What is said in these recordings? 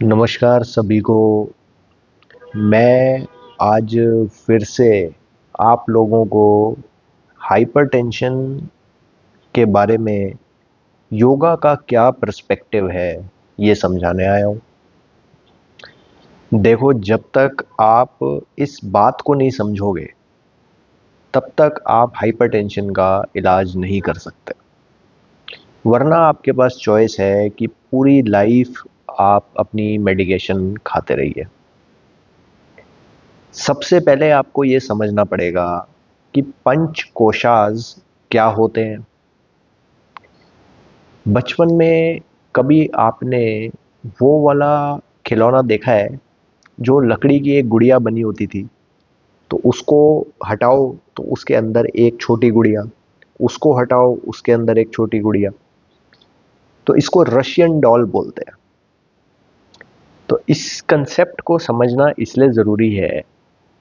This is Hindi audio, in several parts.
नमस्कार सभी को। मैं आज फिर से आप लोगों को हाइपरटेंशन के बारे में योगा का क्या पर्सपेक्टिव है ये समझाने आया हूँ। देखो, जब तक आप इस बात को नहीं समझोगे तब तक आप हाइपरटेंशन का इलाज नहीं कर सकते। वरना आपके पास चॉइस है कि पूरी लाइफ आप अपनी मेडिकेशन खाते रहिए। सबसे पहले आपको ये समझना पड़ेगा कि पंच कोशास क्या होते हैं। बचपन में कभी आपने वो वाला खिलौना देखा है जो लकड़ी की एक गुड़िया बनी होती थी? तो उसको हटाओ तो उसके अंदर एक छोटी गुड़िया, उसको हटाओ उसके अंदर एक छोटी गुड़िया। तो इसको रशियन डॉल बोलते हैं। तो इस कंसेप्ट को समझना इसलिए ज़रूरी है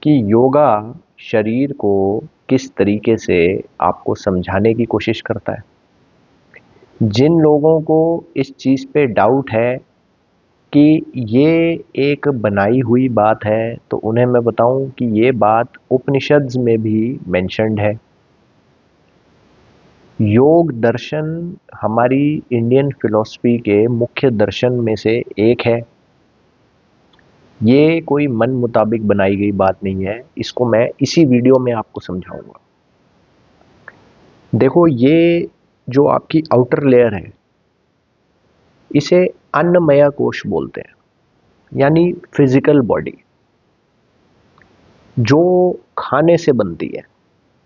कि योगा शरीर को किस तरीके से आपको समझाने की कोशिश करता है। जिन लोगों को इस चीज़ पे डाउट है कि ये एक बनाई हुई बात है, तो उन्हें मैं बताऊं कि ये बात उपनिषद्स में भी मेंशन्ड है। योग दर्शन हमारी इंडियन फिलॉसफी के मुख्य दर्शन में से एक है। ये कोई मन मुताबिक बनाई गई बात नहीं है। इसको मैं इसी वीडियो में आपको समझाऊंगा। देखो, ये जो आपकी आउटर लेयर है इसे अन्नमया कोश बोलते हैं, यानी फिजिकल बॉडी जो खाने से बनती है।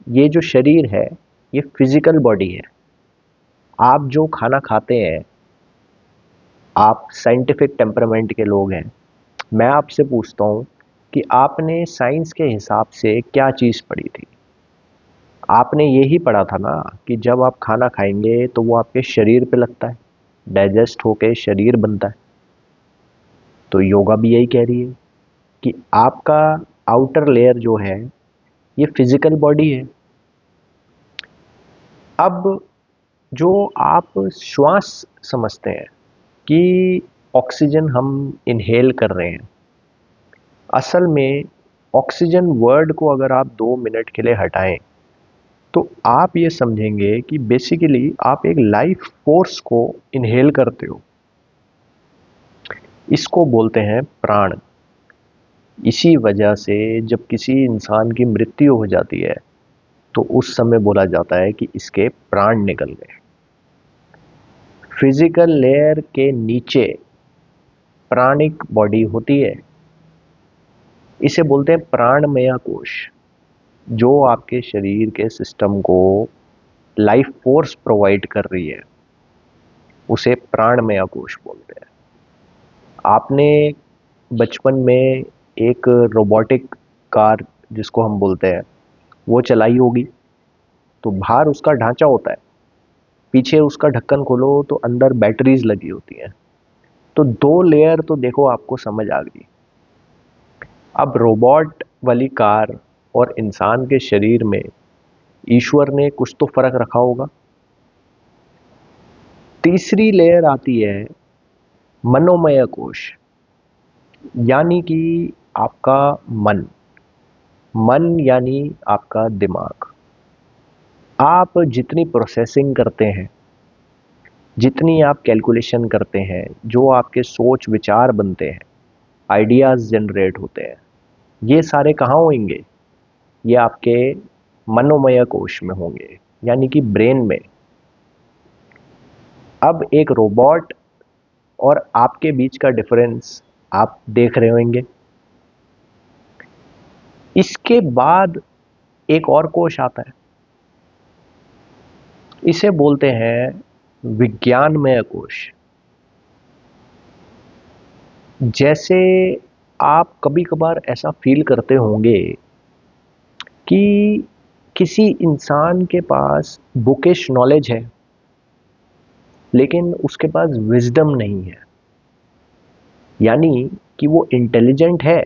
ये जो शरीर है ये फिजिकल बॉडी है। आप जो खाना खाते हैं, आप साइंटिफिक टेम्परामेंट के लोग हैं। मैं आपसे पूछता हूँ कि आपने साइंस के हिसाब से क्या चीज़ पढ़ी थी? आपने ये ही पढ़ा था ना कि जब आप खाना खाएंगे तो वो आपके शरीर पे लगता है, डाइजेस्ट होके शरीर बनता है। तो योगा भी यही कह रही है कि आपका आउटर लेयर जो है ये फिजिकल बॉडी है। अब जो आप श्वास समझते हैं कि ऑक्सीजन हम इनहेल कर रहे हैं, असल में ऑक्सीजन वर्ड को अगर आप 2 मिनट के लिए हटाएं तो आप ये समझेंगे कि बेसिकली आप एक लाइफ फोर्स को इनहेल करते हो। इसको बोलते हैं प्राण। इसी वजह से जब किसी इंसान की मृत्यु हो जाती है तो उस समय बोला जाता है कि इसके प्राण निकल गए। फिजिकल लेयर के नीचे प्राणिक बॉडी होती है, इसे बोलते हैं प्राणमय कोश। जो आपके शरीर के सिस्टम को लाइफ फोर्स प्रोवाइड कर रही है उसे प्राणमय कोश बोलते हैं। आपने बचपन में एक रोबोटिक कार, जिसको हम बोलते हैं, वो चलाई होगी। तो बाहर उसका ढांचा होता है, पीछे उसका ढक्कन खोलो तो अंदर बैटरीज लगी होती हैं। तो 2 लेयर तो देखो आपको समझ आ गई। अब रोबोट वाली कार और इंसान के शरीर में ईश्वर ने कुछ तो फर्क रखा होगा। तीसरी लेयर आती है मनोमय कोश, यानी कि आपका मन। मन यानी आपका दिमाग। आप जितनी प्रोसेसिंग करते हैं, जितनी आप कैलकुलेशन करते हैं, जो आपके सोच विचार बनते हैं, आइडियाज जनरेट होते हैं, ये सारे कहाँ होंगे? ये आपके मनोमय कोश में होंगे, यानी कि ब्रेन में। अब एक रोबोट और आपके बीच का डिफरेंस आप देख रहे होंगे। इसके बाद एक और कोश आता है, इसे बोलते हैं विज्ञानमय कोश। जैसे आप कभी कभार ऐसा फील करते होंगे कि किसी इंसान के पास बुकिश नॉलेज है लेकिन उसके पास विजडम नहीं है, यानी कि वो इंटेलिजेंट है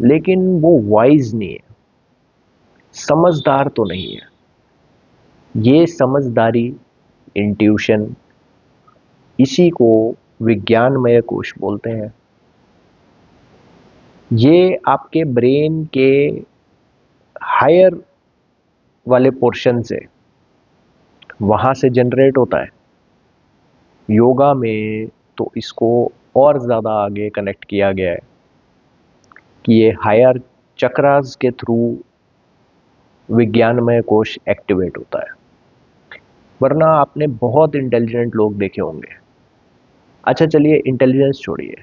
लेकिन वो वाइज नहीं है, समझदार तो नहीं है। ये समझदारी, इंट्यूशन, इसी को विज्ञानमय कोश बोलते हैं। ये आपके ब्रेन के हायर वाले पोर्शन से, वहाँ से जनरेट होता है। योगा में तो इसको और ज़्यादा आगे कनेक्ट किया गया है कि ये हायर चक्रास के थ्रू विज्ञानमय कोश एक्टिवेट होता है। वरना आपने बहुत इंटेलिजेंट लोग देखे होंगे। अच्छा चलिए इंटेलिजेंस छोड़िए,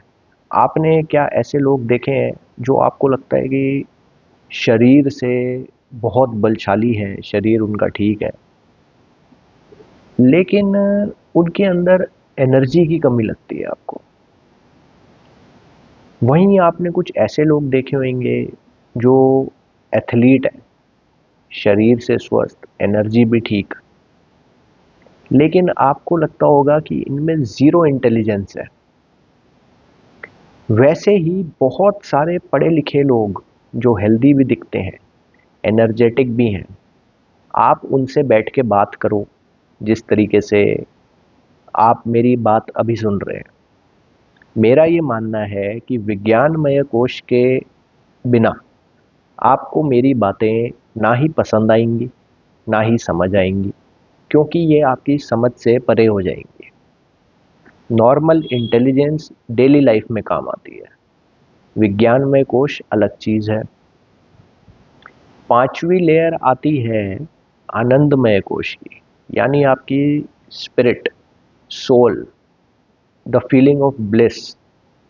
आपने क्या ऐसे लोग देखे हैं जो आपको लगता है कि शरीर से बहुत बलशाली हैं, शरीर उनका ठीक है, लेकिन उनके अंदर एनर्जी की कमी लगती है आपको? वहीं आपने कुछ ऐसे लोग देखे होंगे जो एथलीट है, शरीर से स्वस्थ, एनर्जी भी ठीक, लेकिन आपको लगता होगा कि इनमें ज़ीरो इंटेलिजेंस है। वैसे ही बहुत सारे पढ़े लिखे लोग जो हेल्दी भी दिखते हैं, एनर्जेटिक भी हैं, आप उनसे बैठ के बात करो जिस तरीके से आप मेरी बात अभी सुन रहे हैं। मेरा ये मानना है कि विज्ञानमय कोश के बिना आपको मेरी बातें ना ही पसंद आएंगी, ना ही समझ आएंगी, क्योंकि ये आपकी समझ से परे हो जाएंगी। नॉर्मल इंटेलिजेंस डेली लाइफ में काम आती है, विज्ञानमय कोश अलग चीज़ है। पांचवी लेयर आती है आनंदमय कोश की, यानी आपकी spirit, soul, the feeling of bliss,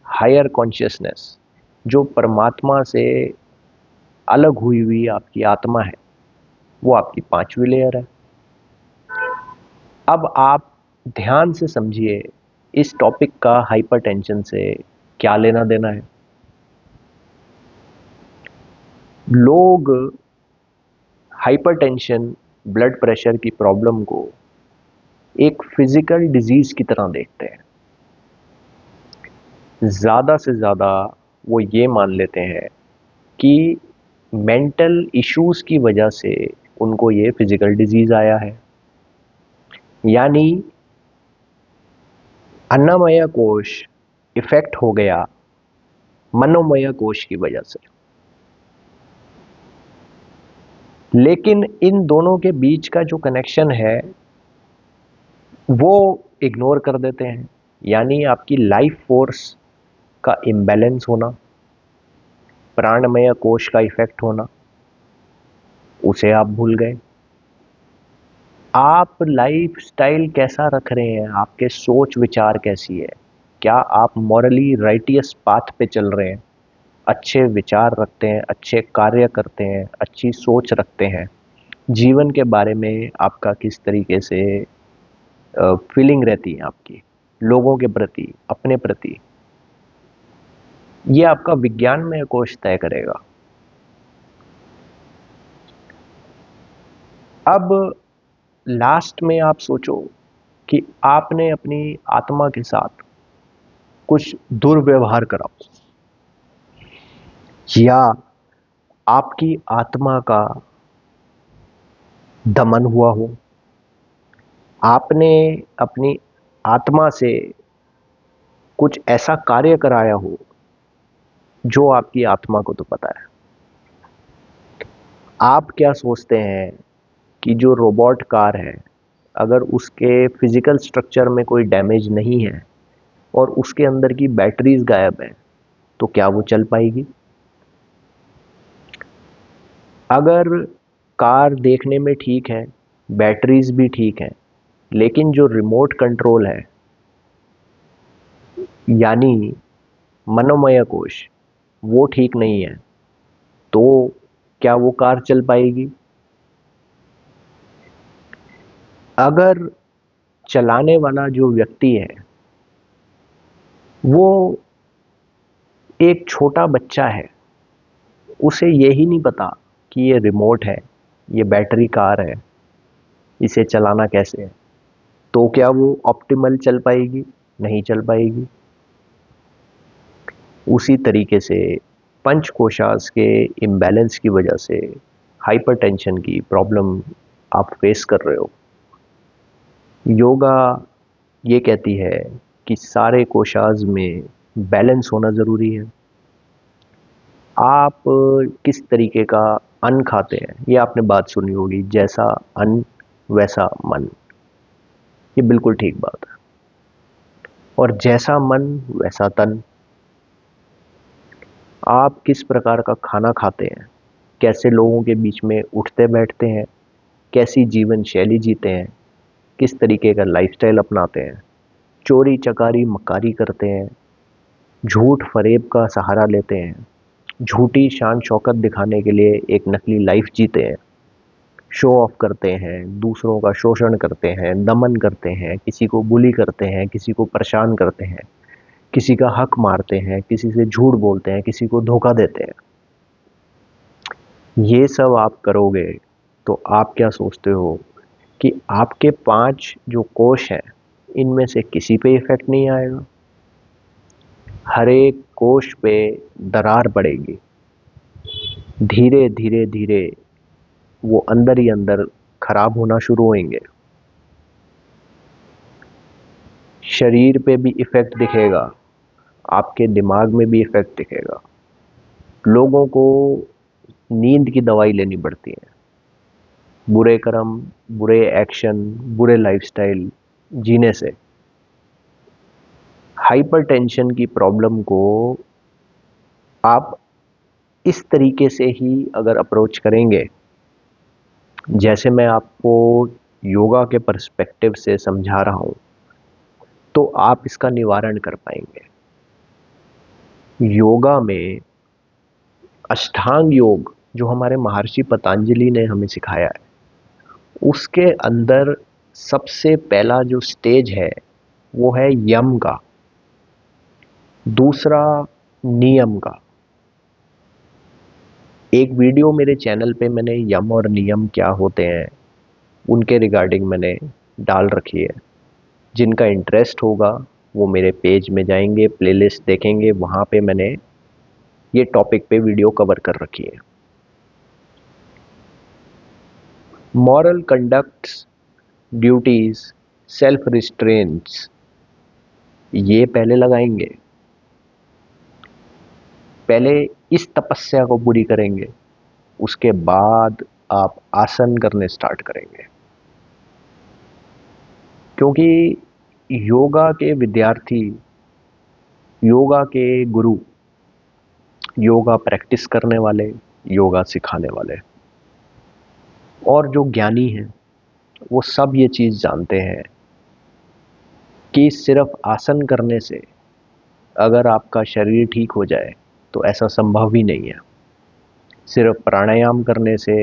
higher consciousness, जो परमात्मा से अलग हुई हुई आपकी आत्मा है, वो आपकी पांचवी लेयर है। अब आप ध्यान से समझिए इस टॉपिक का हाइपरटेंशन से क्या लेना देना है। लोग हाइपरटेंशन, ब्लड प्रेशर की प्रॉब्लम को एक फिजिकल डिजीज की तरह देखते हैं। ज़्यादा से ज़्यादा वो ये मान लेते हैं कि मेंटल इश्यूज की वजह से उनको ये फिजिकल डिजीज आया है, यानी अन्नमय कोश इफेक्ट हो गया मनोमय कोश की वजह से। लेकिन इन दोनों के बीच का जो कनेक्शन है वो इग्नोर कर देते हैं, यानी आपकी लाइफ फोर्स का इम्बैलेंस होना, प्राणमय कोश का इफेक्ट होना, उसे आप भूल गए। आप लाइफ स्टाइल कैसा रख रहे हैं, आपके सोच विचार कैसी है, क्या आप मॉरली राइटियस पाथ पे चल रहे हैं, अच्छे विचार रखते हैं, अच्छे कार्य करते हैं, अच्छी सोच रखते हैं, जीवन के बारे में आपका किस तरीके से फीलिंग रहती है आपकी लोगों के प्रति, अपने प्रति, ये आपका विज्ञान में कोश तय करेगा। अब लास्ट में आप सोचो कि आपने अपनी आत्मा के साथ कुछ दुर्व्यवहार करा या आपकी आत्मा का दमन हुआ हो, आपने अपनी आत्मा से कुछ ऐसा कार्य कराया हो जो आपकी आत्मा को तो पता है। आप क्या सोचते हैं कि जो रोबोट कार है, अगर उसके फिजिकल स्ट्रक्चर में कोई डैमेज नहीं है और उसके अंदर की बैटरीज गायब है, तो क्या वो चल पाएगी? अगर कार देखने में ठीक है, बैटरीज भी ठीक है, लेकिन जो रिमोट कंट्रोल है, यानी मनोमय कोश, वो ठीक नहीं है, तो क्या वो कार चल पाएगी? अगर चलाने वाला जो व्यक्ति है वो एक छोटा बच्चा है, उसे यही नहीं पता कि ये रिमोट है, ये बैटरी कार है, इसे चलाना कैसे है, तो क्या वो ऑप्टिमल चल पाएगी? नहीं चल पाएगी। उसी तरीके से पंचकोशास के इम्बैलेंस की वजह से हाइपरटेंशन की प्रॉब्लम आप फेस कर रहे हो। योगा ये कहती है कि सारे कोशाज में बैलेंस होना ज़रूरी है। आप किस तरीके का अन्न खाते हैं, ये आपने बात सुनी होगी, जैसा अन्न वैसा मन। ये बिल्कुल ठीक बात है। और जैसा मन वैसा तन। आप किस प्रकार का खाना खाते हैं, कैसे लोगों के बीच में उठते बैठते हैं, कैसी जीवन शैली जीते हैं, किस तरीके का लाइफस्टाइल अपनाते हैं, चोरी चकारी मकारी करते हैं, झूठ फरेब का सहारा लेते हैं, झूठी शान शौकत दिखाने के लिए एक नकली लाइफ जीते हैं, शो ऑफ करते हैं, दूसरों का शोषण करते हैं, दमन करते हैं, किसी को बुली करते हैं, किसी को परेशान करते हैं, किसी का हक मारते हैं, किसी से झूठ बोलते हैं, किसी को धोखा देते हैं। ये सब आप करोगे तो आप क्या सोचते हो कि आपके 5 जो कोष हैं, इनमें से किसी पे इफेक्ट नहीं आएगा? हर एक कोष पे दरार पड़ेगी। धीरे धीरे धीरे वो अंदर ही अंदर खराब होना शुरू होंगे। शरीर पे भी इफेक्ट दिखेगा, आपके दिमाग में भी इफेक्ट दिखेगा। लोगों को नींद की दवाई लेनी पड़ती है। बुरे कर्म, बुरे एक्शन, बुरे लाइफस्टाइल जीने से। हाइपरटेंशन की प्रॉब्लम को आप इस तरीके से ही अगर अप्रोच करेंगे, जैसे मैं आपको योगा के पर्सपेक्टिव से समझा रहा हूं, तो आप इसका निवारण कर पाएंगे। योगा में अष्टांग योग जो हमारे महर्षि पतंजलि ने हमें सिखाया है, उसके अंदर सबसे पहला जो स्टेज है वो है यम का, दूसरा नियम का। एक वीडियो मेरे चैनल पे मैंने यम और नियम क्या होते हैं उनके रिगार्डिंग मैंने डाल रखी है। जिनका इंटरेस्ट होगा वो मेरे पेज में जाएंगे, प्लेलिस्ट देखेंगे, वहाँ पे मैंने ये टॉपिक पे वीडियो कवर कर रखी है। Moral conducts, duties, self restraints, ये पहले लगाएंगे। पहले इस तपस्या को पूरी करेंगे, उसके बाद आप आसन करने स्टार्ट करेंगे। क्योंकि योगा के विद्यार्थी, योगा के गुरु, योगा प्रैक्टिस करने वाले, योगा सिखाने वाले और जो ज्ञानी हैं, वो सब ये चीज़ जानते हैं कि सिर्फ आसन करने से अगर आपका शरीर ठीक हो जाए तो ऐसा संभव ही नहीं है। सिर्फ प्राणायाम करने से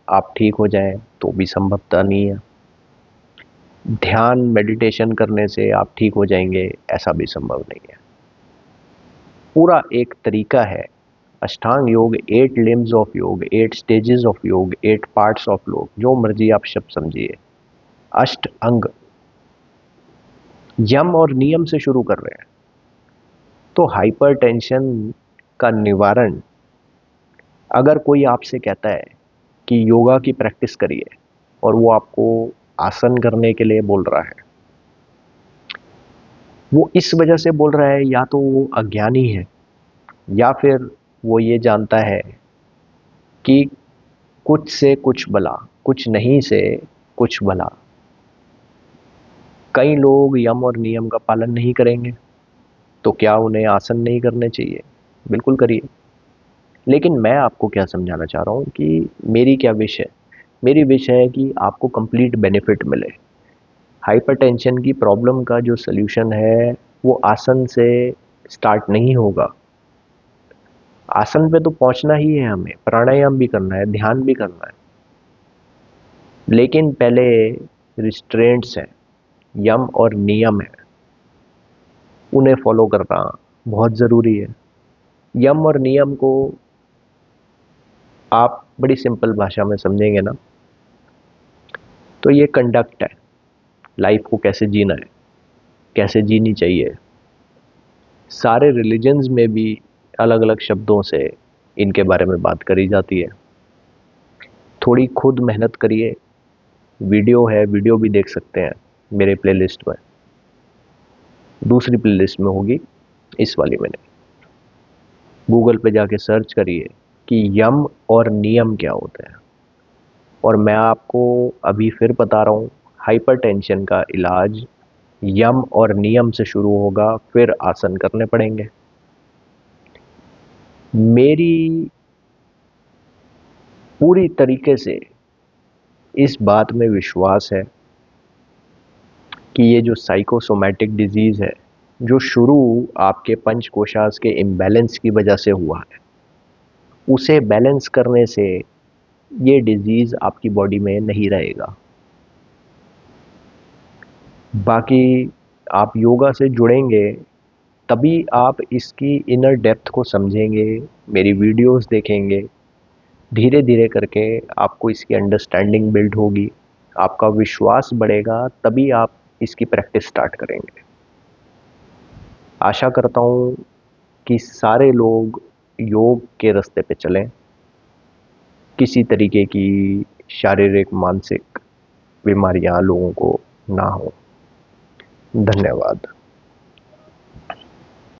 आप ठीक हो जाएं तो भी संभवता नहीं है। ध्यान मेडिटेशन करने से आप ठीक हो जाएंगे, ऐसा भी संभव नहीं है। पूरा एक तरीका है अष्टांग योग, 8 लिम्स ऑफ योग, 8 स्टेजेस ऑफ योग, 8 पार्ट्स ऑफ योग, जो मर्जी आप शब्द समझिए। अष्ट अंग यम और नियम से शुरू कर रहे हैं। तो हाइपरटेंशन का निवारण, अगर कोई आपसे कहता है कि योगा की प्रैक्टिस करिए और वो आपको आसन करने के लिए बोल रहा है, वो इस वजह से बोल रहा है या तो वो अज्ञानी है या फिर वो ये जानता है कि कुछ से कुछ भला, कुछ नहीं से कुछ भला। कई लोग यम और नियम का पालन नहीं करेंगे, तो क्या उन्हें आसन नहीं करने चाहिए? बिल्कुल करिए। लेकिन मैं आपको क्या समझाना चाह रहा हूँ कि मेरी क्या विश है। मेरी विश है कि आपको कंप्लीट बेनिफिट मिले। हाइपरटेंशन की प्रॉब्लम का जो सल्यूशन है वो आसन से स्टार्ट नहीं होगा। आसन पे तो पहुंचना ही है, हमें प्राणायाम भी करना है, ध्यान भी करना है, लेकिन पहले रिस्ट्रेंट्स हैं, यम और नियम है, उन्हें फॉलो करना बहुत ज़रूरी है। यम और नियम को आप बड़ी सिंपल भाषा में समझेंगे ना, तो ये कंडक्ट है, लाइफ को कैसे जीना है, कैसे जीनी चाहिए। सारे रिलीजन्स में भी अलग अलग शब्दों से इनके बारे में बात करी जाती है। थोड़ी खुद मेहनत करिए, वीडियो है, वीडियो भी देख सकते हैं मेरे प्लेलिस्ट में। दूसरी प्लेलिस्ट में होगी, इस वाली में नहीं। गूगल पे जाके सर्च करिए कि यम और नियम क्या होता है। और मैं आपको अभी फिर बता रहा हूँ, हाइपरटेंशन का इलाज यम और नियम से शुरू होगा, फिर आसन करने पड़ेंगे। मेरी पूरी तरीके से इस बात में विश्वास है कि ये जो साइकोसोमैटिक डिजीज़ है, जो शुरू आपके पंचकोशास के इम्बैलेंस की वजह से हुआ है, उसे बैलेंस करने से ये डिजीज़ आपकी बॉडी में नहीं रहेगा। बाकी आप योगा से जुड़ेंगे तभी आप इसकी इनर डेप्थ को समझेंगे, मेरी वीडियोस देखेंगे, धीरे धीरे करके आपको इसकी अंडरस्टैंडिंग बिल्ड होगी, आपका विश्वास बढ़ेगा, तभी आप इसकी प्रैक्टिस स्टार्ट करेंगे। आशा करता हूँ कि सारे लोग योग के रास्ते पे चलें, किसी तरीके की शारीरिक मानसिक बीमारियां लोगों को ना हो। धन्यवाद।